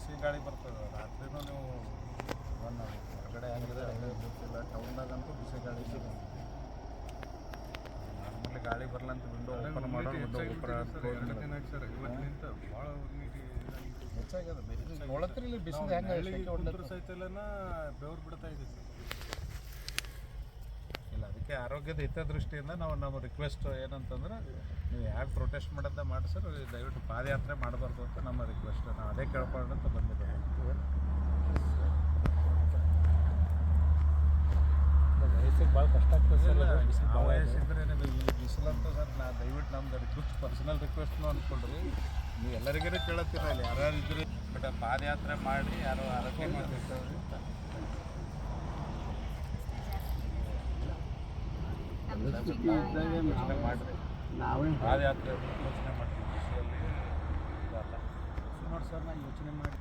ಬಿಸಿ ಗಾಳಿ ಬರ್ತದೆ ರಾತ್ರಿನೂ ನೀವು ಹೊರಗಡೆ ಹೆಂಗಿದೆ ಗೊತ್ತಿಲ್ಲ. ಟೌನ್ದಾಗಂತೂ ಬಿಸಿ ಗಾಳಿ ನಾರ್ಮಲಿ ಗಾಳಿ ಬರಲ್ಲ ಅಂತ ವಿಂಡೋ ಓಪನ್ ಮಾಡೋದು ವಿಂಡೋ ಹೆಚ್ಚಾಗ್ಯದ. ನೋಡತ್ರಿ ಇಲ್ಲಿ ಬಿಸಿಲು ಹೆಂಗೆ ಸಹಿತನ ಬೆವರು ಬಿಡ್ತಾ ಇದೆ ಸರ್. ಇಲ್ಲ ಅದಕ್ಕೆ ಆರೋಗ್ಯದ ಹಿತದೃಷ್ಟಿಯಿಂದ ನಾವು ನಮ್ಮ ರಿಕ್ವೆಸ್ಟ್ ಏನಂತಂದ್ರೆ ನೀವು ಯಾಕೆ ಪ್ರೊಟೆಸ್ಟ್ ಮಾಡೋದ ಮಾಡಿ ಸರ್, ದಯವಿಟ್ಟು ಪಾದಯಾತ್ರೆ ಮಾಡಬಾರ್ದು ಅಂತ ನಮ್ಮ ರಿಕ್ವೆಸ್ಟ್. ನಾವು ಅದೇ ಕೇಳ್ಕೊಂಡು ಅಂತ ಬಂದಿದ್ದೇವೆ. ವಯಸ್ಸಿಗೆ ಭಾಳ ಕಷ್ಟ ಆಗ್ತದೆ ಸರ್. ಆ ವಯಸ್ಸಿದ್ರೆ ನಿಮಗೆ ಈ ಬಿಸಿಲಂತ ಸರ್ ನಾ ದಯವಿಟ್ಟು ನಮ್ದು ರಿಕ್ವೆಸ್ಟ್ ಪರ್ಸನಲ್ ರಿಕ್ವೆಸ್ಟ್ನು ಅಂದ್ಕೊಂಡ್ರಿ. ನೀವು ಎಲ್ಲರಿಗೂ ಕೇಳತ್ತೀರ ಇಲ್ಲಿ ಯಾರ್ಯಾರು ಇದ್ರಿ ಬಟ್ ಪಾದಯಾತ್ರೆ ಮಾಡಿ ಯಾರು ಆರೋಗ್ಯ ಮಾಡ್ತಿರ್ತಾರೆ ಮಾಡಿರಿ. ನಾವೇ ಪಾದಯಾತ್ರೆ ಯೋಚನೆ ಮಾಡ್ತೀವಿ ಬಿಸಿಲಲ್ಲಿ ಸುಮಾರು ಸರ್ ನಾನು ಯೋಚನೆ ಮಾಡಿ